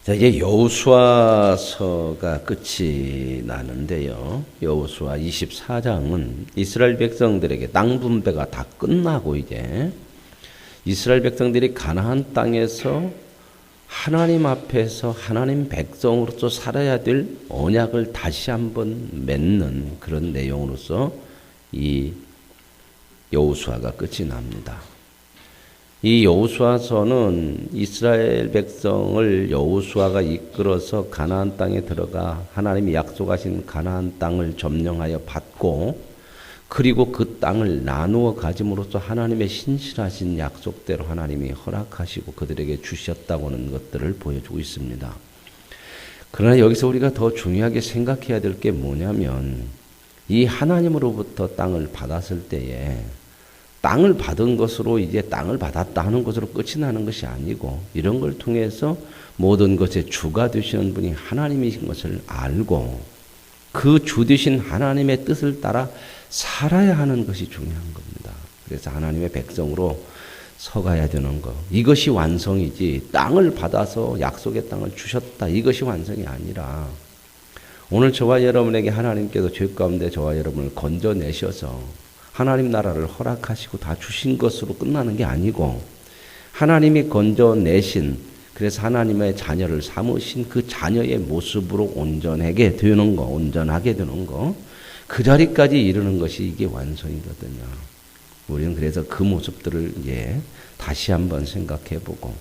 자, 이제 여호수아서가 끝이 나는데요. 여호수아 24장은 이스라엘 백성들에게 땅 분배가 다 끝나고 이제 이스라엘 백성들이 가나안 땅에서 하나님 앞에서 하나님 백성으로서 살아야 될 언약을 다시 한번 맺는 그런 내용으로서 이 여호수아가 끝이 납니다. 이 여호수아서는 이스라엘 백성을 여호수아가 이끌어서 가나안 땅에 들어가 하나님이 약속하신 가나안 땅을 점령하여 받고 그리고 그 땅을 나누어 가짐으로써 하나님의 신실하신 약속대로 하나님이 허락하시고 그들에게 주셨다고 하는 것들을 보여주고 있습니다. 그러나 여기서 우리가 더 중요하게 생각해야 될 게 뭐냐면 이 하나님으로부터 땅을 받았을 때에 땅을 받은 것으로 이제 땅을 받았다 하는 것으로 끝이 나는 것이 아니고 이런 걸 통해서 모든 것의 주가 되시는 분이 하나님이신 것을 알고 그 주 되신 하나님의 뜻을 따라 살아야 하는 것이 중요한 겁니다. 그래서 하나님의 백성으로 서가야 되는 것. 이것이 완성이지 땅을 받아서 약속의 땅을 주셨다. 이것이 완성이 아니라 오늘 저와 여러분에게 하나님께서 죄 가운데 저와 여러분을 건져내셔서 하나님 나라를 허락하시고 다 주신 것으로 끝나는 게 아니고 하나님이 건져내신 그래서 하나님의 자녀를 삼으신 그 자녀의 모습으로 온전하게 되는 거, 온전하게 되는 거, 그 자리까지 이르는 것이 이게 완성이거든요. 우리는 그래서 그 모습들을 이제 다시 한번 생각해보고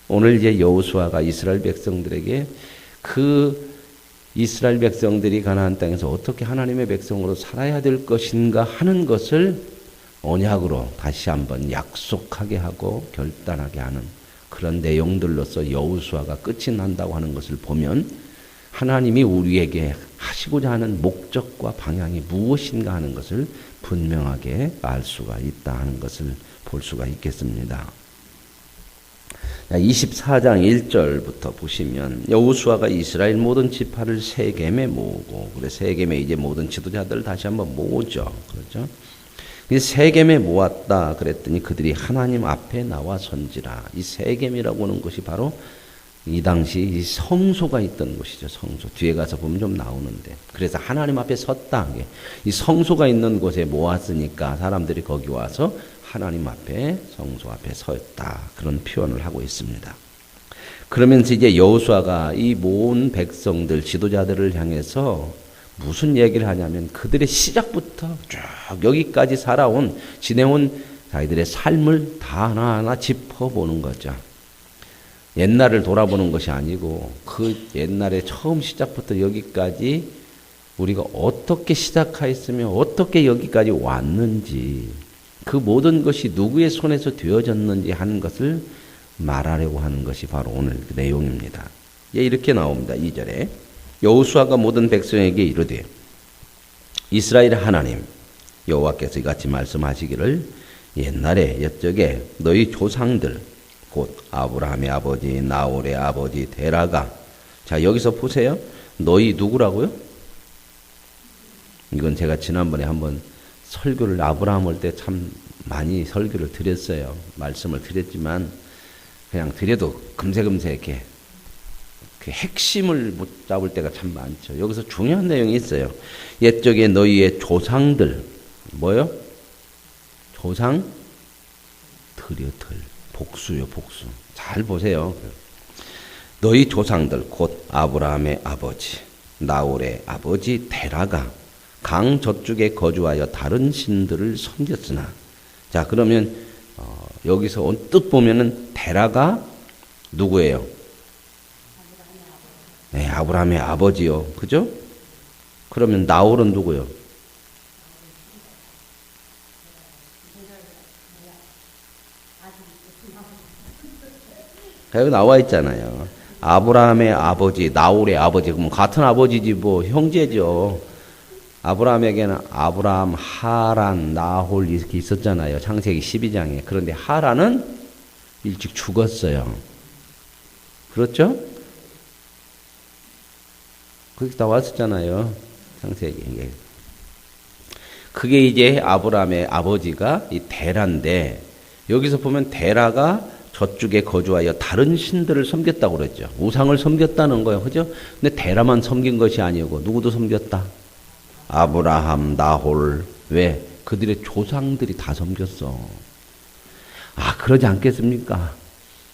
오늘 이제 여호수아가 이스라엘 백성들에게 그 이스라엘 백성들이 가나안 땅에서 어떻게 하나님의 백성으로 살아야 될 것인가 하는 것을 언약으로 다시 한번 약속하게 하고 결단하게 하는 그런 내용들로서 여호수아가 끝이 난다고 하는 것을 보면 하나님이 우리에게 하시고자 하는 목적과 방향이 무엇인가 하는 것을 분명하게 알 수가 있다 하는 것을 볼 수가 있겠습니다. 24장 1절부터 보시면 여호수아가 이스라엘 모든 지파를 세겜에 모으고 그래 세겜에 이제 모든 지도자들을 다시 한번 모으죠. 그렇죠? 세겜에 모았다 그랬더니 그들이 하나님 앞에 나와 선지라. 이 세겜이라고 하는 것이 바로 이 당시 이 성소가 있던 곳이죠. 성소. 뒤에 가서 보면 좀 나오는데. 그래서 하나님 앞에 섰다. 이 성소가 있는 곳에 모았으니까 사람들이 거기 와서 하나님 앞에 성소 앞에 섰다. 그런 표현을 하고 있습니다. 그러면서 이제 여호수아가 이 모은 백성들 지도자들을 향해서 무슨 얘기를 하냐면 그들의 시작부터 쭉 여기까지 살아온 지내온 자기들의 삶을 다 하나하나 짚어보는 거죠. 옛날을 돌아보는 것이 아니고 그 옛날에 처음 시작부터 여기까지 우리가 어떻게 시작하였으며 어떻게 여기까지 왔는지 그 모든 것이 누구의 손에서 되어졌는지 하는 것을 말하려고 하는 것이 바로 오늘 그 내용입니다. 이렇게 나옵니다. 2절에 여호수아가 모든 백성에게 이르되 이스라엘의 하나님 여호와께서 이같이 말씀하시기를 옛날에 옛적에 너희 조상들 곧 아브라함의 아버지 나홀의 아버지 데라가 자 여기서 보세요. 너희 누구라고요? 이건 제가 지난번에 한번 설교를 아브라함 올 때 참 많이 설교를 드렸어요. 말씀을 드렸지만 그냥 드려도 금세금세 이렇게 그 핵심을 못 잡을 때가 참 많죠. 여기서 중요한 내용이 있어요. 옛적에 너희의 조상들 뭐요? 조상 들여들 복수요 복수. 잘 보세요. 너희 조상들 곧 아브라함의 아버지 나홀의 아버지 데라가 강 저쪽에 거주하여 다른 신들을 섬겼으나 자 그러면 여기서 언뜻 보면은 데라가 누구예요? 네, 아브라함의 아버지요. 그죠? 그러면 나홀은 누구요? 여기 나와 있잖아요. 아브라함의 아버지, 나홀의 아버지. 그럼 같은 아버지지 뭐 형제죠. 아브라함에게는 아브라함, 하란, 나홀 이렇게 있었잖아요. 창세기 12장에. 그런데 하란은 일찍 죽었어요. 그렇죠? 거기 나왔었잖아요. 창세기. 그게 이제 아브라함의 아버지가 이 데라인데 여기서 보면 데라가 저쪽에 거주하여 다른 신들을 섬겼다고 그랬죠. 우상을 섬겼다는 거예요. 그죠? 근데 테라만 섬긴 것이 아니고 누구도 섬겼다? 아브라함, 나홀. 왜? 그들의 조상들이 다 섬겼어. 아, 그러지 않겠습니까?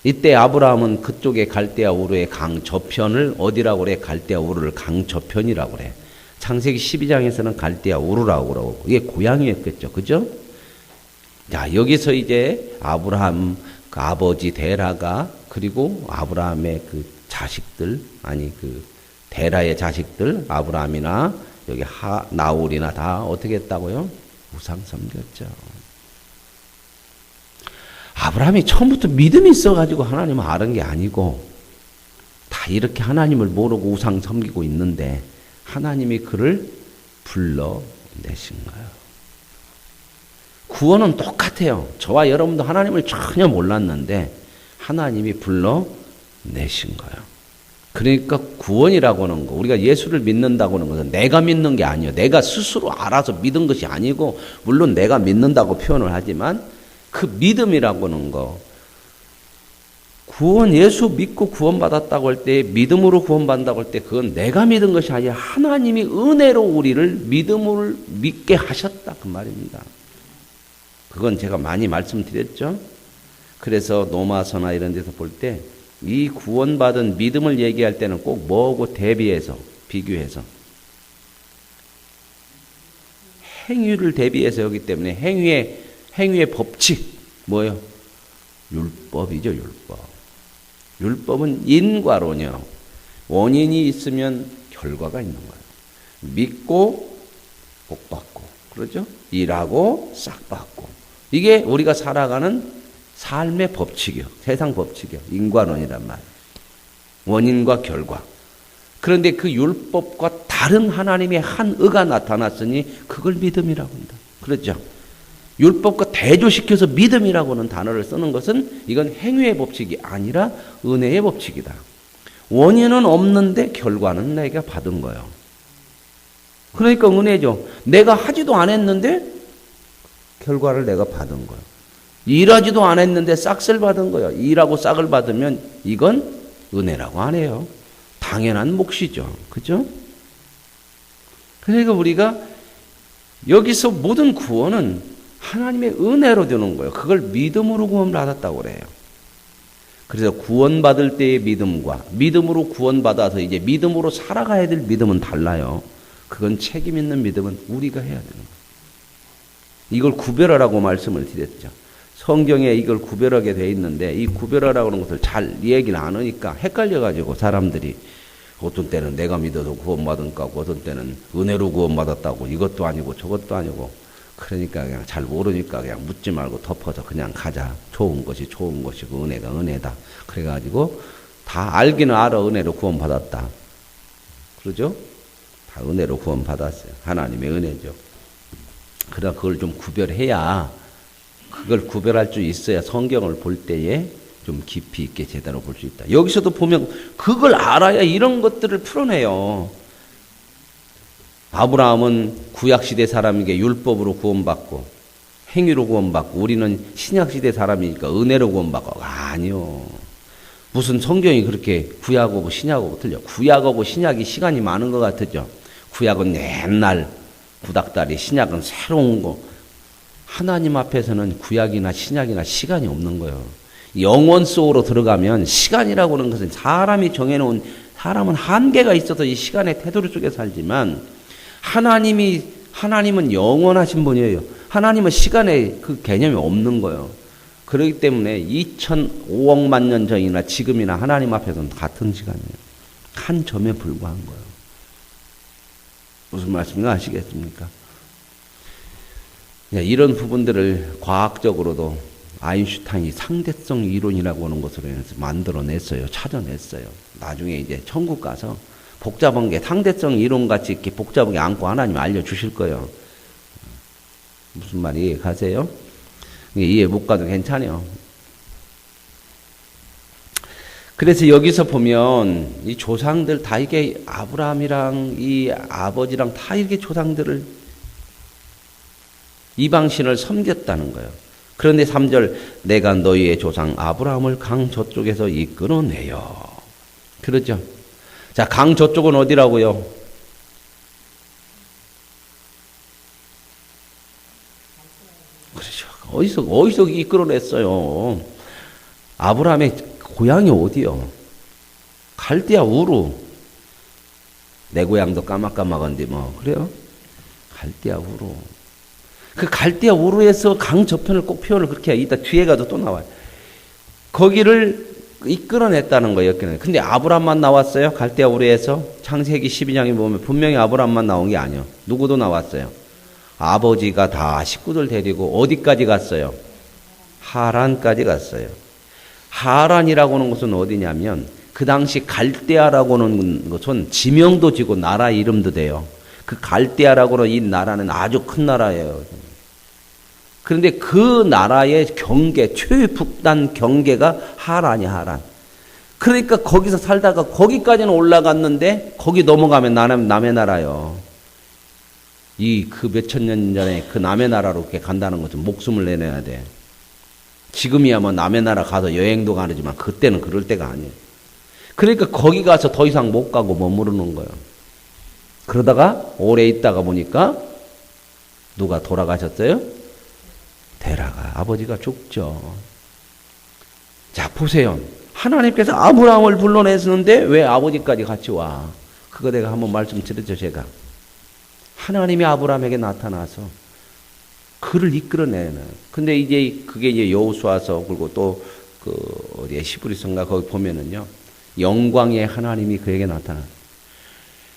이때 아브라함은 그쪽에 갈대아 우르의 강 저편을 어디라고 그래? 갈대아 우르를 강 저편이라고 그래. 창세기 12장에서는 갈대아 우르라고 그러고 이게 고향이었겠죠. 그죠? 자, 여기서 이제 아브라함 그 아버지 데라가 그리고 아브라함의 그 자식들 아니 그 데라의 자식들 아브라함이나 여기 나홀이나 다 어떻게 했다고요? 우상 섬겼죠. 아브라함이 처음부터 믿음이 있어가지고 하나님을 아는 게 아니고 다 이렇게 하나님을 모르고 우상 섬기고 있는데 하나님이 그를 불러내신 거예요. 구원은 똑같아요. 저와 여러분도 하나님을 전혀 몰랐는데 하나님이 불러내신 거예요. 그러니까 구원이라고 하는 거, 우리가 예수를 믿는다고 하는 것은 내가 믿는 게 아니에요. 내가 스스로 알아서 믿은 것이 아니고 물론 내가 믿는다고 표현을 하지만 그 믿음이라고 하는 거, 구원 예수 믿고 구원받았다고 할 때 믿음으로 구원받는다고 할 때 그건 내가 믿은 것이 아니라 하나님이 은혜로 우리를 믿음을 믿게 하셨다 그 말입니다. 그건 제가 많이 말씀드렸죠. 그래서 로마서나 이런 데서 볼 때 이 구원받은 믿음을 얘기할 때는 꼭 뭐하고 대비해서 비교해서 행위를 대비해서 하기 때문에 행위의 법칙 뭐예요? 율법이죠. 율법. 율법은 인과론이요. 원인이 있으면 결과가 있는 거예요. 믿고 복 받고 그렇죠? 일하고 싹 받고 이게 우리가 살아가는 삶의 법칙이요. 세상 법칙이요. 인과론이란 말. 원인과 결과. 그런데 그 율법과 다른 하나님의 한 의가 나타났으니 그걸 믿음이라고 한다. 그렇죠? 율법과 대조시켜서 믿음이라고 하는 단어를 쓰는 것은 이건 행위의 법칙이 아니라 은혜의 법칙이다. 원인은 없는데 결과는 내가 받은 거예요. 그러니까 은혜죠. 내가 하지도 않았는데 결과를 내가 받은 거예요. 일하지도 않았는데 싹을 받은 거예요. 일하고 싹을 받으면 이건 은혜라고 안 해요. 당연한 몫이죠. 그죠? 그러니까 우리가 여기서 모든 구원은 하나님의 은혜로 되는 거예요. 그걸 믿음으로 구원받았다고 그래요. 그래서 구원받을 때의 믿음과 믿음으로 구원받아서 이제 믿음으로 살아가야 될 믿음은 달라요. 그건 책임 있는 믿음은 우리가 해야 되는 거예요. 이걸 구별하라고 말씀을 드렸죠. 성경에 이걸 구별하게 돼 있는데 이 구별하라고 하는 것을 잘 얘기를 안 하니까 헷갈려가지고 사람들이 어떤 때는 내가 믿어서 구원받은 거고 어떤 때는 은혜로 구원받았다고 이것도 아니고 저것도 아니고 그러니까 그냥 잘 모르니까 그냥 묻지 말고 덮어서 그냥 가자. 좋은 것이 좋은 것이고 은혜가 은혜다. 그래가지고 다 알기는 알아. 은혜로 구원받았다. 그러죠? 다 은혜로 구원받았어요. 하나님의 은혜죠. 그러나 그걸 좀 구별해야 그걸 구별할 수 있어야 성경을 볼 때에 좀 깊이 있게 제대로 볼 수 있다. 여기서도 보면 그걸 알아야 이런 것들을 풀어내요. 아브라함은 구약시대 사람에게 율법으로 구원받고 행위로 구원받고 우리는 신약시대 사람이니까 은혜로 구원받고 아니요. 무슨 성경이 그렇게 구약하고 신약하고 틀려. 구약하고 신약이 시간이 많은 것 같죠. 구약은 옛날 구닥다리, 신약은 새로운 거. 하나님 앞에서는 구약이나 신약이나 시간이 없는 거예요. 영원 속으로 들어가면 시간이라고 하는 것은 사람이 정해놓은 사람은 한계가 있어서 이 시간의 테두리 속에 살지만 하나님은 영원하신 분이에요. 하나님은 시간의 그 개념이 없는 거예요. 그렇기 때문에 2005억만 년 전이나 지금이나 하나님 앞에서는 같은 시간이에요. 한 점에 불과한 거예요. 무슨 말씀인지 아시겠습니까? 이런 부분들을 과학적으로도 아인슈타인이 상대성 이론이라고 하는 것으로 해서 만들어냈어요. 찾아냈어요. 나중에 이제 천국 가서 복잡한 게 상대성 이론 같이 이렇게 복잡하게 안고 하나님 알려주실 거예요. 무슨 말이 이해가세요? 이해 못 가도 괜찮아요. 그래서 여기서 보면 이 조상들 다 이게 아브라함이랑 이 아버지랑 다 이렇게 조상들을 이방신을 섬겼다는 거예요. 그런데 3절 내가 너희의 조상 아브라함을 강 저쪽에서 이끌어내요. 그러죠. 자, 강 저쪽은 어디라고요? 그렇죠. 어디서 이끌어냈어요? 아브라함의 고향이 어디요? 갈대아 우루. 내 고향도 까마까마한데 뭐 그래요? 갈대아 우루. 그 갈대아 우루에서 강 저편을 꼭 표현을 그렇게 해. 이따 뒤에 가도 또 나와요. 거기를 이끌어냈다는 거예요. 근데 아브라함만 나왔어요? 갈대아 우루에서? 창세기 12장에 보면 분명히 아브라함만 나온 게 아니에요. 누구도 나왔어요. 아버지가 다 식구들 데리고 어디까지 갔어요? 하란까지 갔어요. 하란이라고 하는 곳은 어디냐면 그 당시 갈대아라고 하는 것은 지명도 지고 나라 이름도 돼요. 그 갈대아라고 하는 이 나라는 아주 큰 나라예요. 그런데 그 나라의 경계, 최북단 경계가 하란이야, 하란. 그러니까 거기서 살다가 거기까지는 올라갔는데 거기 넘어가면 남의 나라요. 그 몇천 년 전에 그 남의 나라로 이렇게 간다는 것은 목숨을 내놔야 돼. 지금이야 뭐 남의 나라 가서 여행도 가르지만 그때는 그럴 때가 아니에요. 그러니까 거기 가서 더 이상 못 가고 머무르는 거예요. 그러다가 오래 있다가 보니까 누가 돌아가셨어요? 데라가 아버지가 죽죠. 자, 보세요. 하나님께서 아브라함을 불러냈는데 왜 아버지까지 같이 와? 그거 내가 한번 말씀드렸죠, 제가. 하나님이 아브라함에게 나타나서 그를 이끌어내는. 근데 이제 그게 이제 여호수아서 그리고 또 어디에 히브리서인가 거기 보면은요. 영광의 하나님이 그에게 나타나.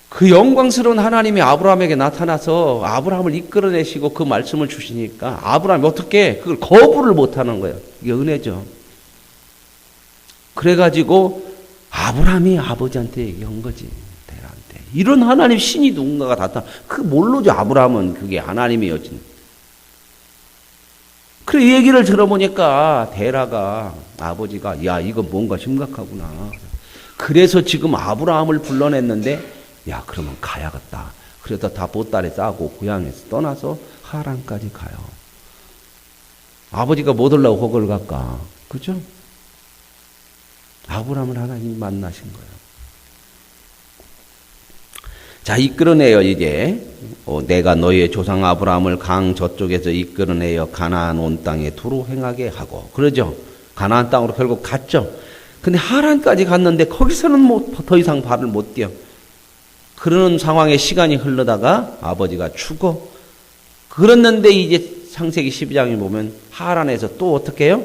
그 영광스러운 하나님이 아브라함에게 나타나서 아브라함을 이끌어내시고 그 말씀을 주시니까 아브라함이 어떻게 그걸 거부를 못하는 거예요. 이게 은혜죠. 그래가지고 아브라함이 아버지한테 얘기한 거지. 데라한테. 이런 하나님 신이 누군가가 나타나. 그 모르죠. 아브라함은 그게 하나님이었지. 그래 이 얘기를 들어보니까 데라가 아버지가 야 이거 뭔가 심각하구나. 그래서 지금 아브라함을 불러냈는데 야 그러면 가야겠다. 그래서 다 보따리 싸고 고향에서 떠나서 하란까지 가요. 아버지가 못 올라고 거기를 갈까? 그죠? 아브라함을 하나님이 만나신 거예요. 자, 이끌어내요, 이제. 내가 너희의 조상 아브라함을 강 저쪽에서 이끌어내어 가나안 온 땅에 두루 행하게 하고. 그러죠? 가나안 땅으로 결국 갔죠? 근데 하란까지 갔는데 거기서는 더 이상 발을 못 떼어. 그러는 상황에 시간이 흐르다가 아버지가 죽어. 그랬는데 이제 창세기 12장에 보면 하란에서 또 어떻게 해요?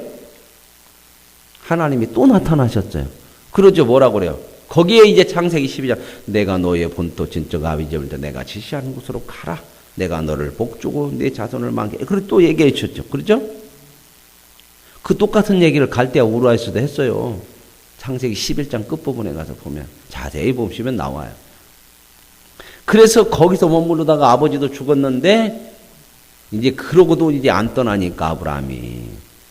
하나님이 또 나타나셨어요. 그러죠. 뭐라고 그래요? 거기에 이제 창세기 12장 내가 너의 본토 진적 아비집을 내가 지시하는 곳으로 가라. 내가 너를 복주고 내 자손을 많게. 그리고 또 얘기해 주셨죠. 그렇죠? 그 똑같은 얘기를 갈대아 우르아에서도 했어요. 창세기 11장 끝부분에 가서 보면 자세히 보시면 나와요. 그래서 거기서 머무르다가 아버지도 죽었는데 이제 그러고도 이제 안 떠나니까 아브라함이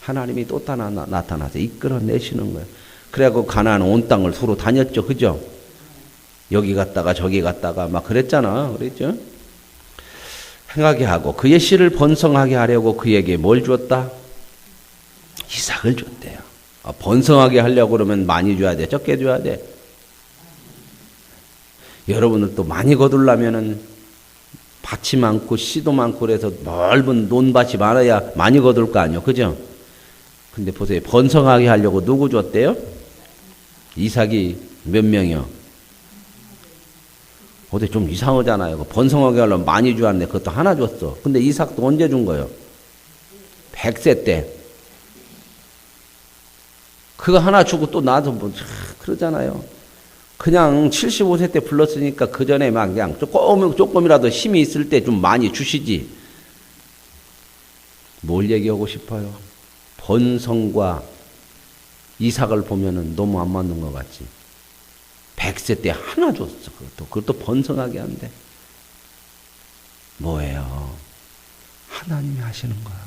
하나님이 또 나타나서 이끌어내시는 거예요. 그래갖고 가나안 온 땅을 두루 다녔죠. 그죠? 여기 갔다가 저기 갔다가 막 그랬잖아. 그랬죠? 행하게 하고 그의 씨를 번성하게 하려고 그에게 뭘 주었다? 이삭을 줬대요. 번성하게 하려고 그러면 많이 줘야 돼? 적게 줘야 돼? 여러분들 또 많이 거둘려면은 밭이 많고 씨도 많고 그래서 넓은 논밭이 많아야 많이 거둘 거 아니에요. 그죠? 근데 보세요. 번성하게 하려고 누구 줬대요? 이삭이 몇 명이요? 어디 좀 이상하잖아요. 번성하게 하려면 많이 주었는데 그것도 하나 줬어. 근데 이삭도 언제 준 거예요? 100세 때. 그거 하나 주고 또 나도 뭐 그러잖아요. 그냥 75세 때 불렀으니까 그 전에 막 그냥 조금이라도 힘이 있을 때 좀 많이 주시지. 뭘 얘기하고 싶어요? 번성과 이삭을 보면은 너무 안 맞는 것 같지. 100세 때 하나 줬어. 그것도 번성하게 한대. 뭐예요? 하나님이 하시는 거예요.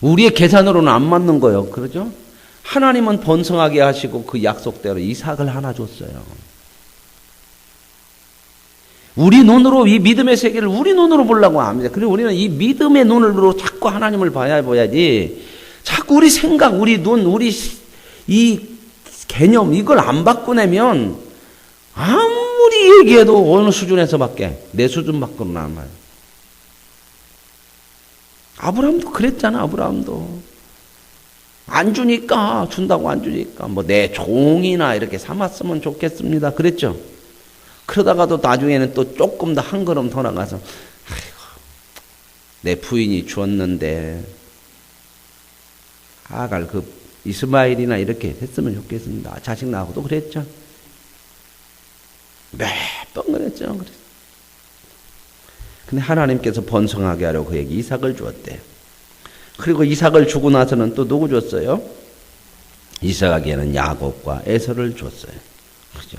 우리의 계산으로는 안 맞는 거예요. 그러죠? 하나님은 번성하게 하시고 그 약속대로 이삭을 하나 줬어요. 우리 눈으로 이 믿음의 세계를 우리 눈으로 보려고 합니다. 그리고 우리는 이 믿음의 눈으로 자꾸 하나님을 봐야지. 자꾸 우리 생각, 우리 눈, 우리 이 개념 이걸 안 바꾸내면 아무리 얘기해도 어느 수준에서밖에 내 수준 밖으로는 안 와요. 아브라함도 그랬잖아. 아브라함도 안 주니까 준다고 안 주니까 뭐 내 종이나 이렇게 삼았으면 좋겠습니다. 그랬죠. 그러다가도 나중에는 또 조금 더 한 걸음 더 나가서 아이고 내 부인이 주었는데 아갈 그 이스마엘이나 이렇게 됐으면 좋겠습니다. 자식 낳고도 그랬죠. 몇 번 그랬죠. 근데 하나님께서 번성하게 하려고 그에게 이삭을 주었대. 그리고 이삭을 주고 나서는 또 누구 줬어요? 이삭에게는 야곱과 에서를 줬어요. 그죠?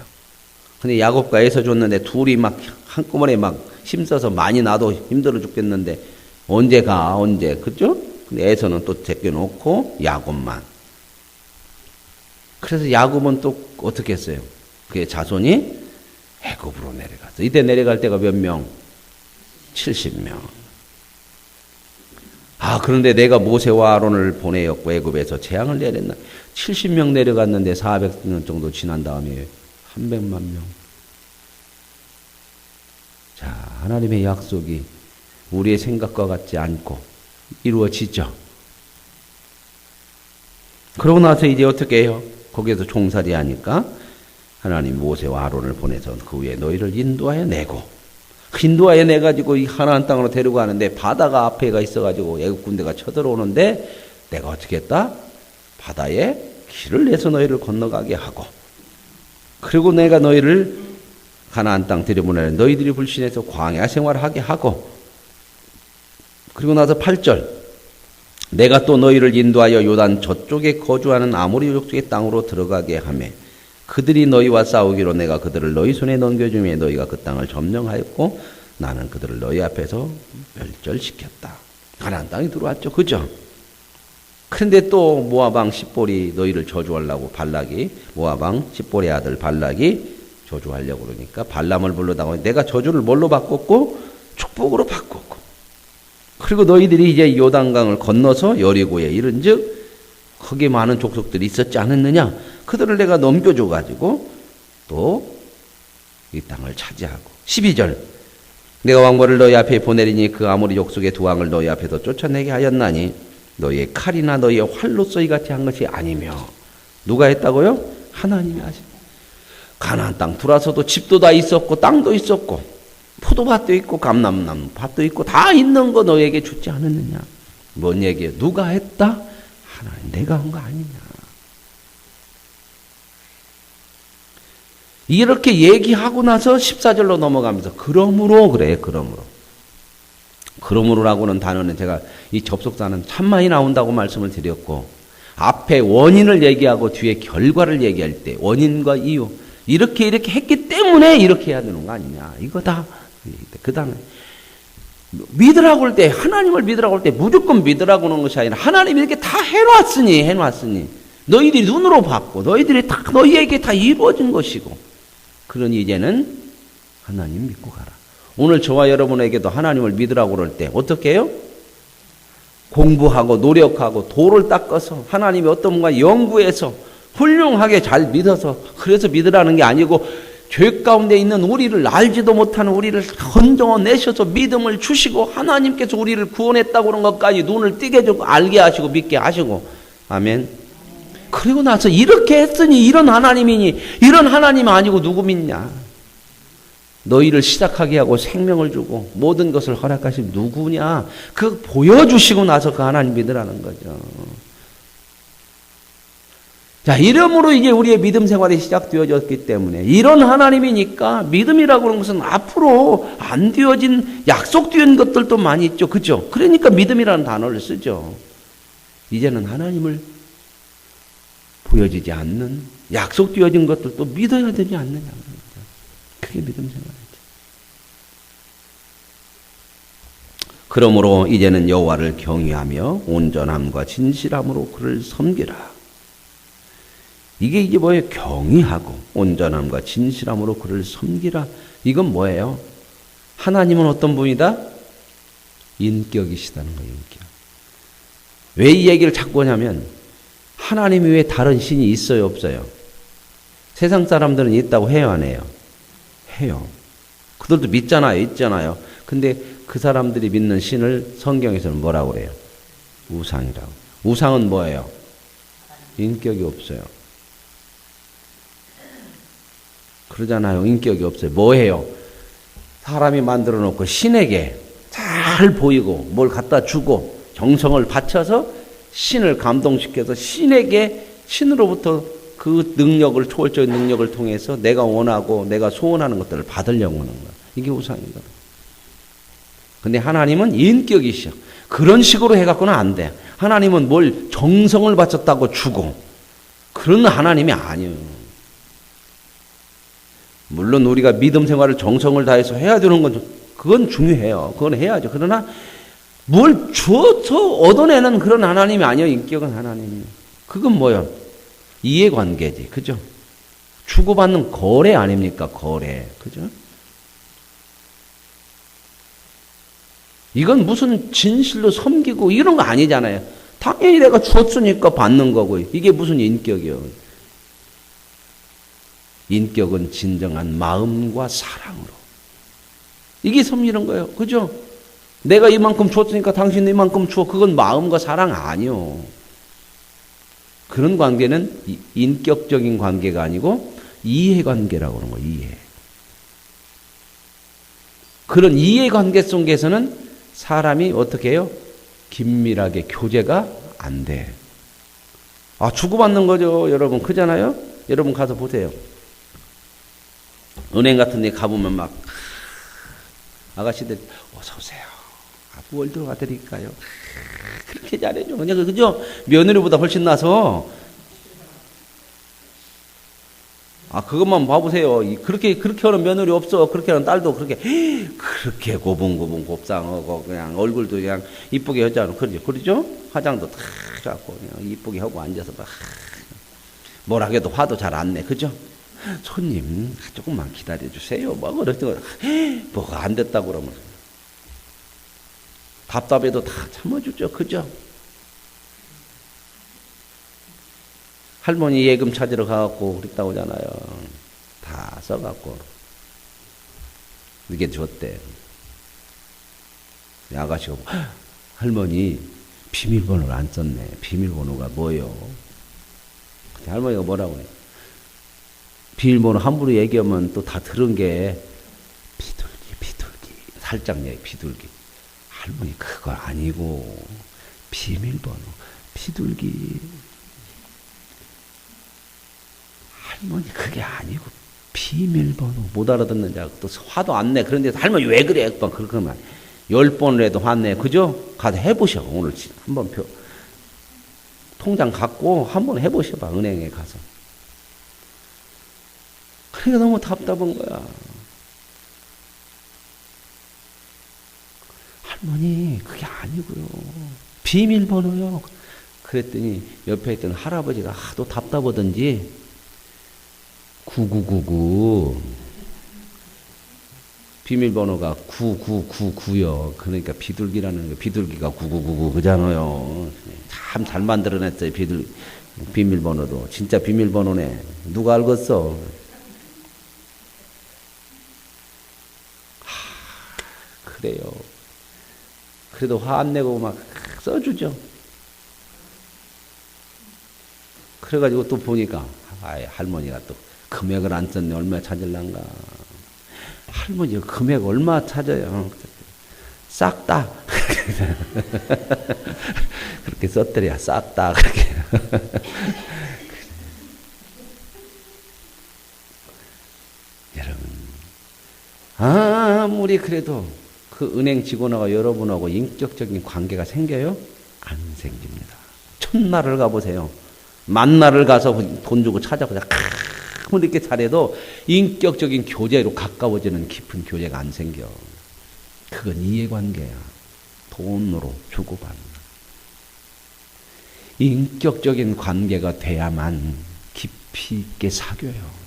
근데 야곱과 에서 줬는데 둘이 막 한꺼번에 막 힘써서 많이 나도 힘들어 죽겠는데 언제 그죠? 근데 에서는 또 제껴놓고 야곱만. 그래서 야곱은 또 어떻게 했어요? 그의 자손이 애굽으로 내려갔어. 이때 내려갈 때가 몇 명? 70명. 그런데 내가 모세와 아론을 보내었고 애굽에서 재앙을 내렸나? 70명 내려갔는데 400년 정도 지난 다음에 300만 명. 자, 하나님의 약속이 우리의 생각과 같지 않고 이루어지죠. 그러고 나서 이제 어떻게 해요? 거기에서 종살이 하니까 하나님 모세와 아론을 보내서 그 위에 너희를 인도하여 내고 인도하여 내가지고 이 하나님 땅으로 데려가는데 바다가 앞에가 있어가지고 애국 군대가 쳐들어오는데 내가 어떻게 했다? 바다에 길을 내서 너희를 건너가게 하고 그리고 내가 너희를 가나안 땅 들여보내 너희들이 불신해서 광야 생활하게 하고 그리고 나서 8절 내가 또 너희를 인도하여 요단 저쪽에 거주하는 아모리 족속의 땅으로 들어가게 하며 그들이 너희와 싸우기로 내가 그들을 너희 손에 넘겨주며 너희가 그 땅을 점령하였고 나는 그들을 너희 앞에서 멸절시켰다. 가나안 땅이 들어왔죠. 그죠? 그런데 또 모압 왕 십볼이 너희를 저주하려고 발락이 모압 왕 십볼의 아들 발락이 저주하려고 그러니까 발람을 불러다가 내가 저주를 뭘로 바꿨고 축복으로 바꿨고 그리고 너희들이 이제 요단강을 건너서 여리고에 이른즉 거기에 많은 족속들이 있었지 않았느냐? 그들을 내가 넘겨줘 가지고 또 이 땅을 차지하고 12절 내가 왕벌을 너희 앞에 보내리니 그 아모리 족속의 두 왕을 너희 앞에서 쫓아내게 하였나니 너희의 칼이나 너희의 활로서 이같이 한 것이 아니며 누가 했다고요? 하나님이 하신 가나안 땅 들어와서도 집도 다 있었고 땅도 있었고 포도밭도 있고 감람나무 밭도 있고 다 있는 거 너희에게 주지 않았느냐? 뭔 얘기예요? 누가 했다? 하나님 내가 한 거 아니냐? 이렇게 얘기하고 나서 14절로 넘어가면서 그러므로 그래 그러므로라고는 단어는 제가 이 접속사는 참 많이 나온다고 말씀을 드렸고 앞에 원인을 얘기하고 뒤에 결과를 얘기할 때 원인과 이유 이렇게 했기 때문에 이렇게 해야 되는 거 아니냐 이거다. 그 다음에 믿으라고 할 때 하나님을 믿으라고 할 때 무조건 믿으라고 하는 것이 아니라 하나님이 이렇게 다 해놨으니 너희들이 눈으로 봤고 너희에게 다 이루어진 것이고 그러니 이제는 하나님 믿고 가라. 오늘 저와 여러분에게도 하나님을 믿으라고 그럴 때 어떻게 해요? 공부하고 노력하고 도를 닦아서 하나님이 어떤 분과 연구해서 훌륭하게 잘 믿어서 그래서 믿으라는 게 아니고 죄 가운데 있는 우리를 알지도 못하는 우리를 건져내셔서 믿음을 주시고 하나님께서 우리를 구원했다고 그런 것까지 눈을 띄게 해주고 알게 하시고 믿게 하시고 아멘. 그리고 나서 이렇게 했으니 이런 하나님이니 이런 하나님 아니고 누구 믿냐? 너희를 시작하게 하고 생명을 주고 모든 것을 허락하신 누구냐? 그 보여주시고 나서 그 하나님 믿으라는 거죠. 자, 이러므로 이제 우리의 믿음 생활이 시작되어졌기 때문에 이런 하나님이니까 믿음이라고 하는 것은 앞으로 안 되어진 약속된 것들도 많이 있죠. 그죠? 그러니까 믿음이라는 단어를 쓰죠. 이제는 하나님을 보여지지 않는 약속되어진 것들도 믿어야 되지 않느냐. 그게 믿음 생활이죠. 그러므로 이제는 여호와를 경외하며 온전함과 진실함으로 그를 섬기라. 이게 이제 뭐예요? 경외하고 온전함과 진실함으로 그를 섬기라. 이건 뭐예요? 하나님은 어떤 분이다? 인격이시다는 거예요. 인격. 왜 이 얘기를 자꾸 하냐면 하나님이 왜 다른 신이 있어요? 없어요? 세상 사람들은 있다고 해요? 안 해요? 해요. 그들도 믿잖아요. 있잖아요. 근데 그 사람들이 믿는 신을 성경에서는 뭐라고 그래요? 우상이라고. 우상은 뭐예요? 인격이 없어요. 그러잖아요. 인격이 없어요. 뭐예요? 사람이 만들어 놓고 신에게 잘 보이고 뭘 갖다 주고 정성을 바쳐서 신을 감동시켜서 신으로부터 그 능력을, 초월적인 능력을 통해서 내가 원하고 내가 소원하는 것들을 받으려고 하는 거야. 이게 우상이거든. 근데 하나님은 인격이셔. 그런 식으로 해갖고는 안 돼. 하나님은 뭘 정성을 바쳤다고 주고 그런 하나님이 아니에요. 물론 우리가 믿음 생활을 정성을 다해서 해야 되는 건 그건 중요해요. 그건 해야죠. 그러나 뭘 줘서 얻어내는 그런 하나님이 아니에요. 인격은 하나님이. 그건 뭐예요? 이해관계지. 그죠? 주고받는 거래 아닙니까? 거래. 그죠? 이건 무슨 진실로 섬기고 이런 거 아니잖아요. 당연히 내가 줬으니까 받는 거고. 이게 무슨 인격이요? 인격은 진정한 마음과 사랑으로. 이게 섬기는 거예요. 그죠? 내가 이만큼 줬으니까 당신 이만큼 줘. 그건 마음과 사랑 아니요. 그런 관계는 인격적인 관계가 아니고 이해관계라고 하는 거예요. 이해. 그런 이해관계 속에서는 사람이 어떻게 해요? 긴밀하게 교제가 안 돼. 아, 주고받는 거죠. 여러분. 그잖아요? 여러분 가서 보세요. 은행 같은 데 가보면 막 아가씨들 어서 오세요. 뭘 들어가 드릴까요? 그렇게 잘해줘. 그냥 그죠? 며느리보다 훨씬 나서. 아, 그것만 봐보세요. 그렇게 하는 며느리 없어. 그렇게 하는 딸도 그렇게 고분고분 곱상하고 그냥 얼굴도 그냥 이쁘게 하잖아. 그러죠? 화장도 탁 갖고 그냥 이쁘게 하고 앉아서 막 뭐라 해도 화도 잘 안 내. 그죠? 손님, 조금만 기다려주세요. 뭐, 뭐가 안 됐다고 그러면. 답답해도 다 참아주죠. 그죠? 할머니 예금 찾으러 가갖고 그랬다고 하잖아요. 다 써갖고. 이게 줬대. 아가씨가, 할머니, 비밀번호를 안 썼네. 비밀번호가 뭐요? 할머니가 뭐라고 해? 비밀번호 함부로 얘기하면 또 다 들은 게 비둘기 살짝 얘기 비둘기. 할머니 그거 아니고 비밀번호 비둘기. 할머니 그게 아니고 비밀번호. 못 알아듣는 자고 또 화도 안 내. 그런데 할머니 왜 그래? 그러면 10번을 해도 화내. 그죠? 가서 해보셔. 오늘 한번 통장 갖고 한번 해보셔봐. 은행에 가서. 그게 너무 답답한 거야. 할머니 그게 아니고요. 비밀번호요. 그랬더니 옆에 있던 할아버지가 하도 답답하던지 9999 비밀번호가 9999요. 그러니까 비둘기라는 거. 비둘기가 9999 그잖아요. 참 잘 만들어냈어요. 비밀번호도. 진짜 비밀번호네. 누가 알겠어? 그래요. 그래도 화 안 내고 막 써주죠. 그래가지고 또 보니까 할머니가 또 금액을 안 썼네. 얼마 찾을란가. 할머니가 금액 얼마 찾아요? 싹 다. 그렇게 썼더래야. 싹 다. 그렇게. 여러분, 아무리 그래도 그 은행 직원하고 여러분하고 인격적인 관계가 생겨요? 안 생깁니다. 첫날을 가보세요. 만날을 가서 돈 주고 찾아보자. 이렇게 잘해도 인격적인 교제로 가까워지는 깊은 교제가 안 생겨. 그건 이해관계야. 돈으로 주고받는. 인격적인 관계가 돼야만 깊이 있게 사귀어요.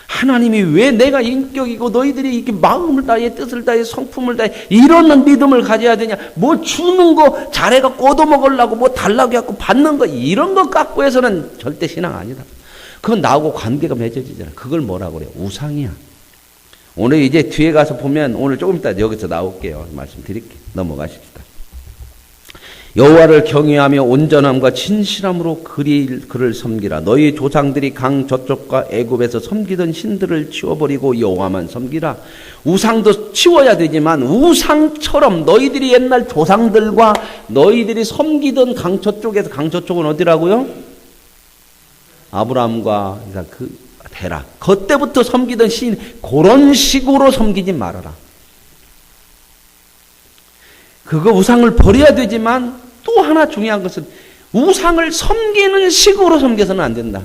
하나님이 왜 내가 인격이고 너희들이 이렇게 마음을 다해 뜻을 다해 성품을 다해 이런 믿음을 가져야 되냐. 뭐 주는 거 잘해갖고 얻어먹으려고 뭐 달라고 해갖고 받는 거 이런 거 갖고 해서는 절대 신앙 아니다. 그건 나하고 관계가 맺어지잖아. 그걸 뭐라고 그래요? 우상이야. 오늘 이제 뒤에 가서 보면 오늘 조금 이따 여기서 나올게요. 말씀드릴게요. 넘어가십시다. 여호와를 경외하며 온전함과 진실함으로 그를 섬기라. 너희 조상들이 강 저쪽과 애굽에서 섬기던 신들을 치워버리고 여호와만 섬기라. 우상도 치워야 되지만 우상처럼 너희들이 옛날 조상들과 너희들이 섬기던 강 저쪽에서, 강 저쪽은 어디라고요? 아브라함과 그 테라. 그때부터 섬기던 신, 그런 식으로 섬기지 말아라. 그거 우상을 버려야 되지만 또 하나 중요한 것은 우상을 섬기는 식으로 섬겨서는 안 된다.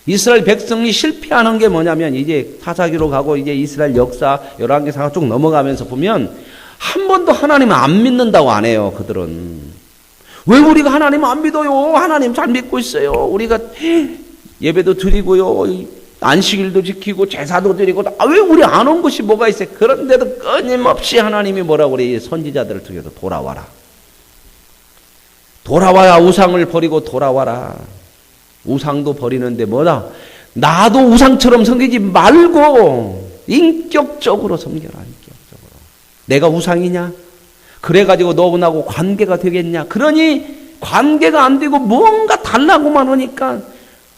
이스라엘 백성이 실패하는 게 뭐냐면 이제 타사기로 가고 이제 이스라엘 역사 열왕기사가 쭉 넘어가면서 보면 한 번도 하나님을 안 믿는다고 안 해요. 그들은. 왜 우리가 하나님 안 믿어요? 하나님 잘 믿고 있어요. 우리가 예배도 드리고요. 안식일도 지키고 제사도 드리고 왜 우리 안 온 것이 뭐가 있어요? 그런데도 끊임없이 하나님이 뭐라고 그래요? 선지자들을 통해서 돌아와라. 돌아와야 우상을 버리고 돌아와라. 우상도 버리는데 뭐다? 나도 우상처럼 섬기지 말고 인격적으로 섬겨라. 인격적으로. 내가 우상이냐? 그래가지고 너하고 관계가 되겠냐? 그러니 관계가 안 되고 뭔가 달라고만 하니까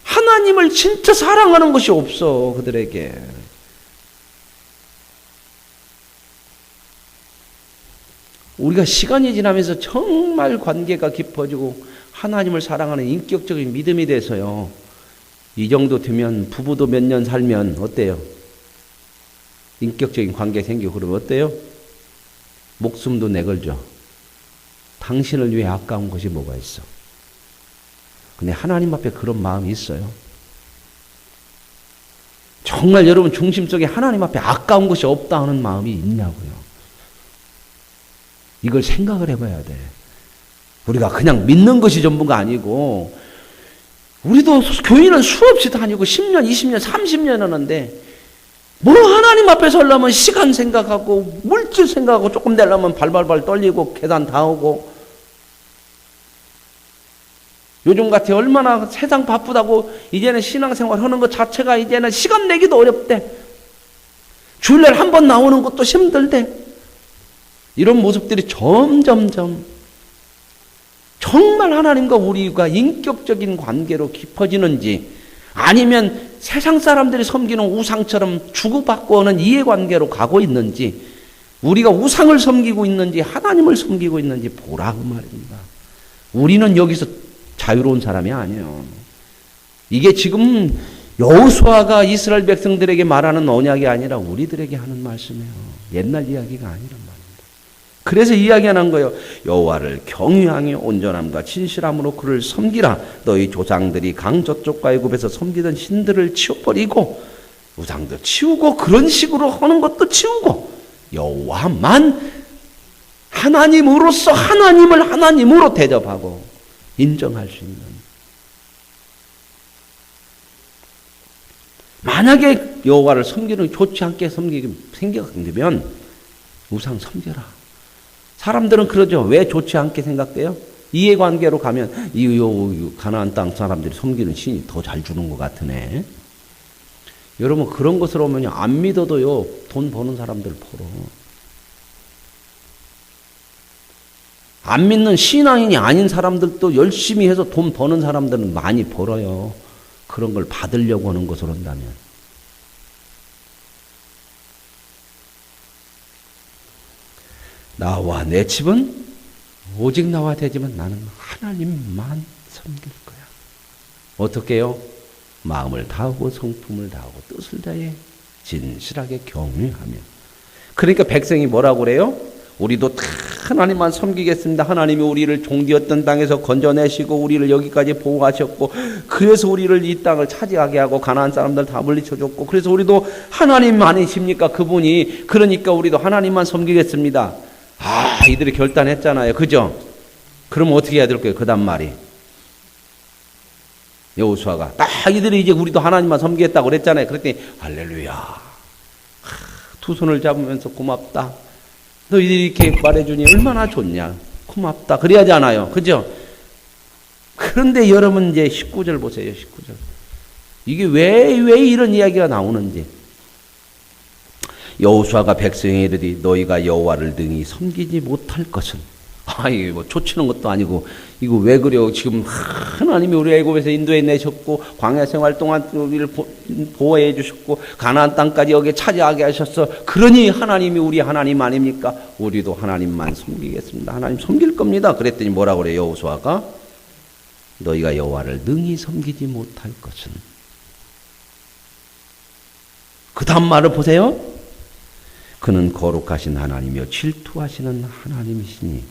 하나님을 진짜 사랑하는 것이 없어. 그들에게. 우리가 시간이 지나면서 정말 관계가 깊어지고 하나님을 사랑하는 인격적인 믿음이 돼서요. 이 정도 되면 부부도 몇 년 살면 어때요? 인격적인 관계 생기고 그러면 어때요? 목숨도 내걸죠. 당신을 위해 아까운 것이 뭐가 있어? 근데 하나님 앞에 그런 마음이 있어요. 정말 여러분 중심 속에 하나님 앞에 아까운 것이 없다 하는 마음이 있냐고요. 이걸 생각을 해봐야 돼. 우리가 그냥 믿는 것이 전부가 아니고 우리도 교회는 수없이 다니고 10년, 20년, 30년 하는데 뭐 하나님 앞에 서려면 시간 생각하고 물질 생각하고 조금 되려면 발발발 떨리고 계단 다 오고 요즘 같이 얼마나 세상 바쁘다고 이제는 신앙생활 하는 것 자체가 이제는 시간 내기도 어렵대. 주일날 한 번 나오는 것도 힘들대. 이런 모습들이 점점점 정말 하나님과 우리가 인격적인 관계로 깊어지는지 아니면 세상 사람들이 섬기는 우상처럼 주고받고 하는 이해관계로 가고 있는지 우리가 우상을 섬기고 있는지 하나님을 섬기고 있는지 보라고 말입니다. 우리는 여기서 자유로운 사람이 아니에요. 이게 지금 여호수아가 이스라엘 백성들에게 말하는 언약이 아니라 우리들에게 하는 말씀이에요. 옛날 이야기가 아니란 말입니다. 그래서 이야기하는 거예요. 여호와를 경외하며 온전함과 진실함으로 그를 섬기라. 너희 조상들이 강 저쪽과 애굽에서 섬기던 신들을 치워버리고 우상도 치우고 그런 식으로 하는 것도 치우고 여호와만 하나님으로서 하나님을 하나님으로 대접하고 인정할 수 있는. 만약에 여호와를 섬기는 좋지 않게 생각되면 우상 섬겨라. 사람들은 그러죠. 왜 좋지 않게 생각돼요? 이해관계로 가면 이 가나안 땅 사람들이 섬기는 신이 더 잘 주는 것 같으네. 여러분 그런 것으로 오면 안 믿어도요 돈 버는 사람들 벌어. 안 믿는 신앙인이 아닌 사람들도 열심히 해서 돈 버는 사람들은 많이 벌어요. 그런 걸 받으려고 하는 것으로 한다면. 나와 내 집은 오직 나와 되지만 나는 하나님만 섬길 거야. 어떻게 해요? 마음을 다하고 성품을 다하고 뜻을 다해 진실하게 경외하며. 그러니까 백성이 뭐라고 그래요? 우리도 다 하나님만 섬기겠습니다. 하나님이 우리를 종되었던 땅에서 건져내시고 우리를 여기까지 보호하셨고 그래서 우리를 이 땅을 차지하게 하고 가나안 사람들 다 물리쳐줬고 그래서 우리도 하나님 아니십니까? 그분이. 그러니까 우리도 하나님만 섬기겠습니다. 이들이 결단했잖아요. 그죠? 그럼 어떻게 해야 될까요? 그 다음 말이. 여호수아가 딱 이들이 이제 우리도 하나님만 섬기겠다고 그랬잖아요. 그랬더니 할렐루야. 두 손을 잡으면서 고맙다. 너희들이 이렇게 말해주니 얼마나 좋냐. 고맙다. 그래야지 않아요. 그죠? 그런데 여러분 이제 19절 보세요. 19절. 이게 왜 이런 이야기가 나오는지. 여호수아가 백성에 이르되 너희가 여호와를 능히 섬기지 못할 것은, 이게 뭐 초치는 것도 아니고 이거 왜 그래요? 지금 하나님이 우리 애굽에서 인도해 내셨고 광야 생활 동안 우리를 보호해 주셨고 가나안 땅까지 여기에 차지하게 하셨어. 그러니 하나님이 우리 하나님 아닙니까? 우리도 하나님만 섬기겠습니다. 하나님 섬길 겁니다. 그랬더니 뭐라고 그래요? 여호수아가 너희가 여호와를 능히 섬기지 못할 것은. 그 다음 말을 보세요. 그는 거룩하신 하나님이요 질투하시는 하나님이시니.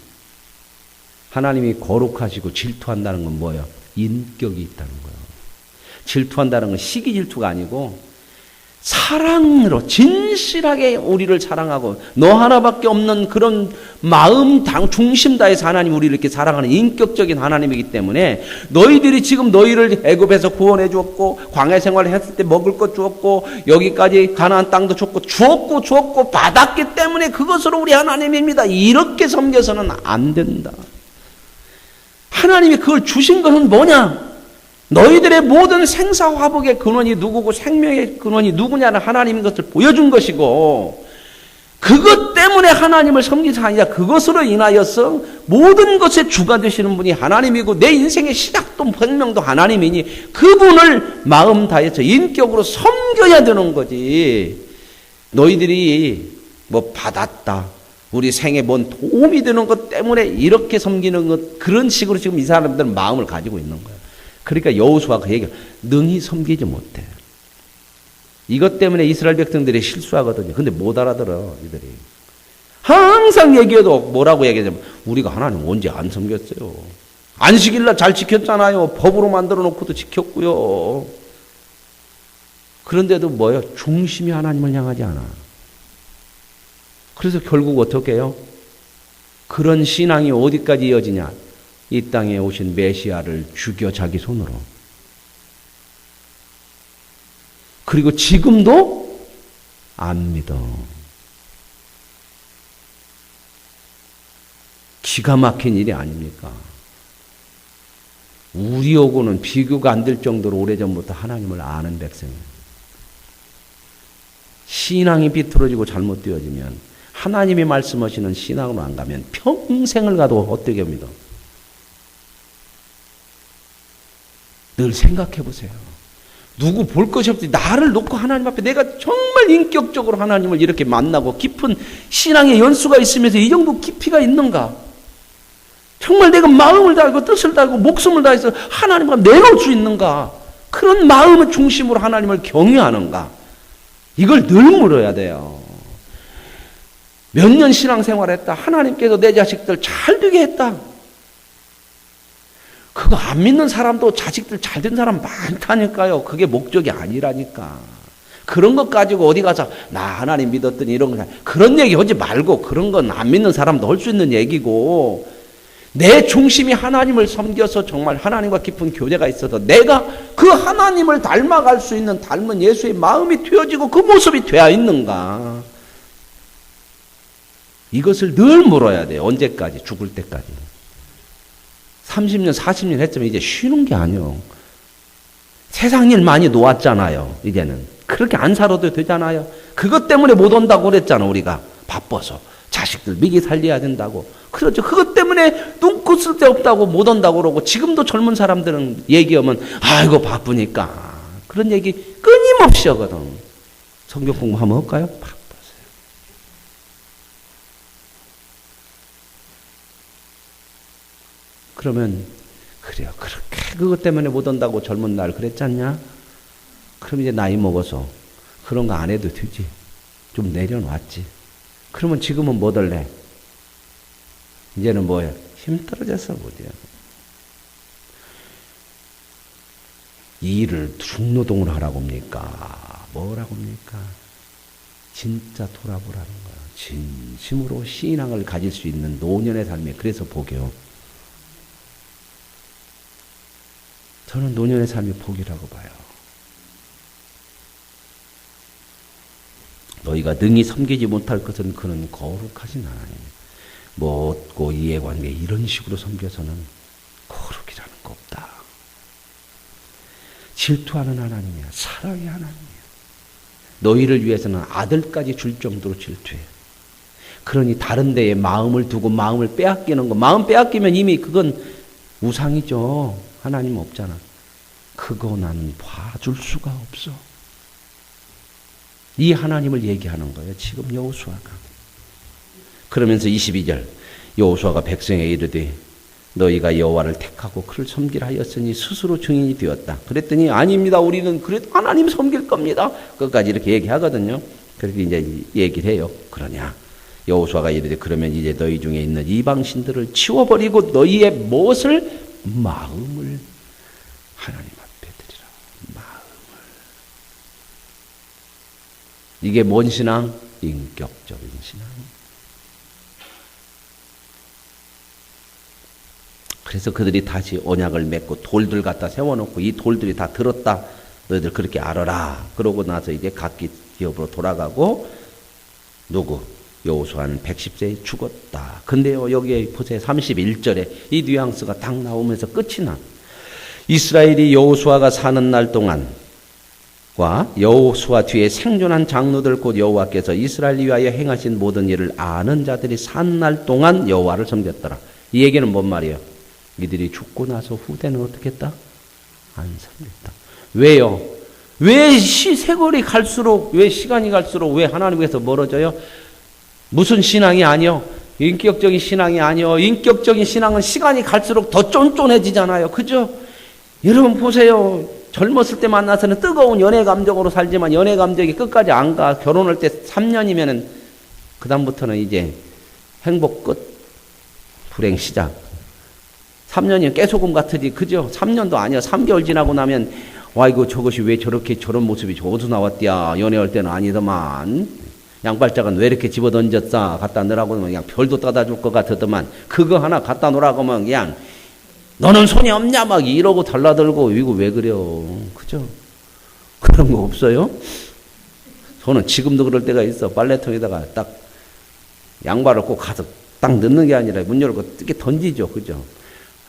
하나님이 거룩하시고 질투한다는 건 뭐예요? 인격이 있다는 거예요. 질투한다는 건 시기 질투가 아니고 사랑으로 진실하게 우리를 사랑하고 너 하나밖에 없는 그런 마음 중심 다해서 하나님 우리를 이렇게 사랑하는 인격적인 하나님이기 때문에 너희들이 지금 너희를 애굽에서 구원해 주었고 광야 생활을 했을 때 먹을 것 주었고 여기까지 가나안 땅도 주었고 받았기 때문에 그것으로 우리 하나님입니다. 이렇게 섬겨서는 안 된다. 하나님이 그걸 주신 것은 뭐냐? 너희들의 모든 생사화복의 근원이 누구고 생명의 근원이 누구냐는 하나님인 것을 보여준 것이고 그것 때문에 하나님을 섬기지 아니라 그것으로 인하여서 모든 것의 주가 되시는 분이 하나님이고 내 인생의 시작도 생명도 하나님이니 그분을 마음 다해서 인격으로 섬겨야 되는 거지. 너희들이 뭐 받았다. 우리 생에 뭔 도움이 되는 것 때문에 이렇게 섬기는 것 그런 식으로 지금 이 사람들은 마음을 가지고 있는 거예요. 그러니까 여호수아가 그 얘기를 능히 섬기지 못해. 이것 때문에 이스라엘 백성들이 실수하거든요. 근데 못 알아들어 이들이. 항상 얘기해도 뭐라고 얘기하냐면 우리가 하나님 언제 안 섬겼어요. 안식일날 잘 지켰잖아요. 법으로 만들어 놓고도 지켰고요. 그런데도 뭐예요? 중심이 하나님을 향하지 않아. 그래서 결국 어떻게 해요? 그런 신앙이 어디까지 이어지냐? 이 땅에 오신 메시아를 죽여 자기 손으로. 그리고 지금도 안 믿어. 기가 막힌 일이 아닙니까? 우리하고는 비교가 안 될 정도로 오래전부터 하나님을 아는 백성이에요. 신앙이 비틀어지고 잘못 되어지면 하나님이 말씀하시는 신앙으로 안 가면 평생을 가도 헛되게 믿어. 늘 생각해 보세요. 누구 볼 것이 없지 나를 놓고 하나님 앞에 내가 정말 인격적으로 하나님을 이렇게 만나고 깊은 신앙의 연수가 있으면서 이 정도 깊이가 있는가? 정말 내가 마음을 다하고 뜻을 다하고 목숨을 다해서 하나님과 내놓을 수 있는가? 그런 마음의 중심으로 하나님을 경외하는가? 이걸 늘 물어야 돼요. 몇 년 신앙생활했다. 하나님께서 내 자식들 잘 되게 했다. 그거 안 믿는 사람도 자식들 잘 된 사람 많다니까요. 그게 목적이 아니라니까. 그런 것 가지고 어디 가서 나 하나님 믿었더니 이런 거 그런 얘기 하지 말고 그런 건 안 믿는 사람도 할 수 있는 얘기고 내 중심이 하나님을 섬겨서 정말 하나님과 깊은 교제가 있어서 내가 그 하나님을 닮아갈 수 있는 닮은 예수의 마음이 되어지고 그 모습이 되어 있는가. 이것을 늘 물어야 돼요. 언제까지? 죽을 때까지. 30년, 40년 했으면 이제 쉬는 게 아니에요. 세상 일 많이 놓았잖아요. 이제는. 그렇게 안 살아도 되잖아요. 그것 때문에 못 온다고 그랬잖아. 우리가. 바빠서. 자식들 미기 살려야 된다고. 그렇죠. 그것 때문에 눈코 쓸 데 없다고 못 온다고 그러고 지금도 젊은 사람들은 얘기하면 아이고 바쁘니까. 그런 얘기 끊임없이 하거든. 성경 공부하면 할까요? 바빠서요. 그러면 그래요. 그렇게 그것 때문에 못 온다고 젊은 날 그랬잖냐? 그럼 이제 나이 먹어서 그런 거 안 해도 되지. 좀 내려놨지. 그러면 지금은 뭐 할래? 이제는 뭐야? 힘 떨어져서 못해요. 일을 중노동을 하라고 합니까? 뭐라고 합니까? 진짜 돌아보라는 거야. 진심으로 신앙을 가질 수 있는 노년의 삶에 그래서 복이요. 저는 노년의 삶이 복이라고 봐요. 너희가 능히 섬기지 못할 것은 그는 거룩하신 하나님. 못고 이해관계 이런 식으로 섬겨서는 거룩이라는 거 없다. 질투하는 하나님이야. 사랑의 하나님이야. 너희를 위해서는 아들까지 줄 정도로 질투해. 그러니 다른 데에 마음을 두고 마음을 빼앗기는 거. 마음 빼앗기면 이미 그건 우상이죠. 하나님 없잖아. 그거 나는 봐줄 수가 없어. 이 하나님을 얘기하는 거예요. 지금 여호수아가. 그러면서 22절 여호수아가 백성에게 이르되 너희가 여호와를 택하고 그를 섬기라 하였으니 스스로 증인이 되었다. 그랬더니 아닙니다. 우리는 그래도 하나님 섬길 겁니다. 끝까지 이렇게 얘기하거든요. 그렇게 이제 얘기를 해요. 그러냐. 여호수아가 이르되 그러면 이제 너희 중에 있는 이방신들을 치워버리고 너희의 무엇을? 마음을 하나님 앞에 드리라. 마음을. 이게 뭔 신앙? 인격적인 신앙. 그래서 그들이 다시 언약을 맺고 돌들 갖다 세워놓고 이 돌들이 다 들었다. 너희들 그렇게 알아라. 그러고 나서 이제 각기 기업으로 돌아가고 누구? 여호수아는 110세에 죽었다. 근데요 여기에 보세요. 31절에 이 뉘앙스가 딱 나오면서 끝이 나. 이스라엘이 여호수아가 사는 날 동안과 여호수아 뒤에 생존한 장로들 곧 여호와께서 이스라엘 위하여 행하신 모든 일을 아는 자들이 산 날 동안 여호와를 섬겼더라. 이 얘기는 뭔 말이에요? 이들이 죽고 나서 후대는 어떻게 했다? 안 섬겼다. 왜요? 왜 세월이 갈수록 왜 시간이 갈수록 왜 하나님께서 멀어져요? 무슨 신앙이 아니요? 인격적인 신앙이 아니요. 인격적인 신앙은 시간이 갈수록 더 쫀쫀해지잖아요. 그죠? 여러분 보세요. 젊었을 때 만나서는 뜨거운 연애 감정으로 살지만 연애 감정이 끝까지 안 가. 결혼할 때 3년이면은 그 다음부터는 이제 행복 끝, 불행 시작. 3년이면 깨소금 같으지. 그죠? 3년도 아니야. 3개월 지나고 나면 와 이거 저것이 왜 저렇게 저런 모습이 어디서 나왔디야. 연애할 때는 아니더만. 양발장은 왜 이렇게 집어던졌어? 갖다 넣으라고 하면 그냥 별도 따다 줄 것 같았더만 그거 하나 갖다 놓으라고 하면 그냥 너는 손이 없냐? 막 이러고 달라들고 이거 왜 그래요? 그죠? 그런 거 없어요? 저는 지금도 그럴 때가 있어. 빨래통에다가 딱 양발을 꼭 가서 딱 넣는 게 아니라 문 열고 뜨게 던지죠. 그죠?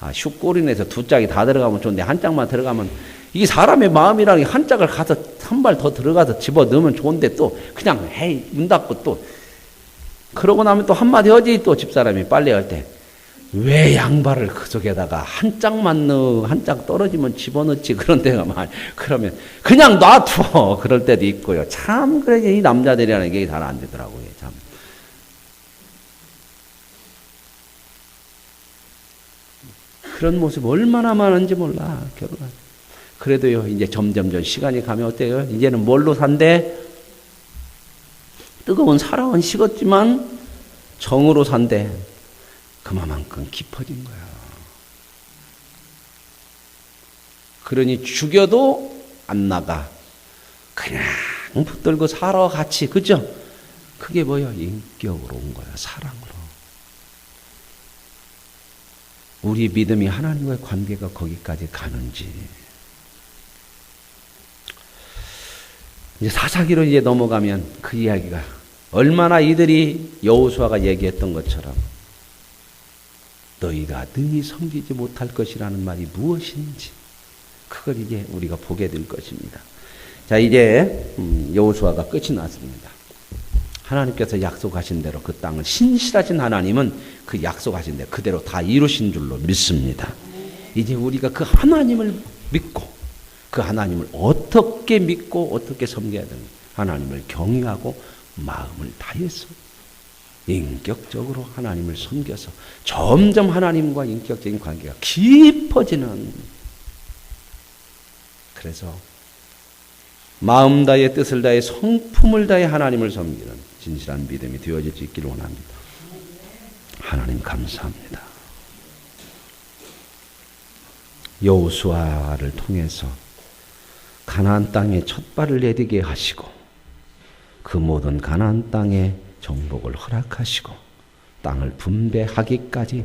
아, 슈꼬리에서 두 짝이 다 들어가면 좋은데 한 짝만 들어가면 이게 사람의 마음이라는 게 한 짝을 가서 한 발 더 들어가서 집어 넣으면 좋은데 또 그냥 헤이 문 닫고 또 그러고 나면 또 한마디 하지 또 집사람이 빨래할 때 왜 양발을 그 속에다가 한 짝만 넣어 한 짝 떨어지면 집어넣지 그런 데가 말 그러면 그냥 놔둬 그럴 때도 있고요. 참 그래 이 남자들이라는 게 잘 안 되더라고요. 참. 그런 모습 얼마나 많은지 몰라 결혼할 때. 그래도요, 이제 점점점 시간이 가면 어때요? 이제는 뭘로 산대? 뜨거운 사랑은 식었지만 정으로 산대. 그만큼 깊어진 거야. 그러니 죽여도 안 나가. 그냥 붙들고 살아 같이. 그죠? 그게 뭐예요? 인격으로 온 거야. 사랑으로. 우리 믿음이 하나님과의 관계가 거기까지 가는지. 이제 사사기로 이제 넘어가면 그 이야기가 얼마나 이들이 여호수아가 얘기했던 것처럼 너희가 능히 섬기지 못할 것이라는 말이 무엇인지 그걸 이제 우리가 보게 될 것입니다. 자 이제 여호수아가 끝이 났습니다. 하나님께서 약속하신 대로 그 땅을 신실하신 하나님은 그 약속하신 대로 그대로 다 이루신 줄로 믿습니다. 이제 우리가 그 하나님을 믿고 그 하나님을 어떻게 믿고 어떻게 섬겨야 되는지 하나님을 경외하고 마음을 다해서 인격적으로 하나님을 섬겨서 점점 하나님과 인격적인 관계가 깊어지는 그래서 마음 다해 뜻을 다해 성품을 다해 하나님을 섬기는 진실한 믿음이 되어질 수 있기를 원합니다. 하나님 감사합니다. 여호수아를 통해서 가나안 땅에 첫 발을 내디게 하시고 그 모든 가나안 땅에 정복을 허락하시고 땅을 분배하기까지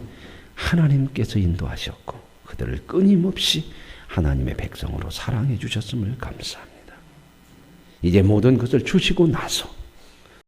하나님께서 인도하셨고 그들을 끊임없이 하나님의 백성으로 사랑해 주셨음을 감사합니다. 이제 모든 것을 주시고 나서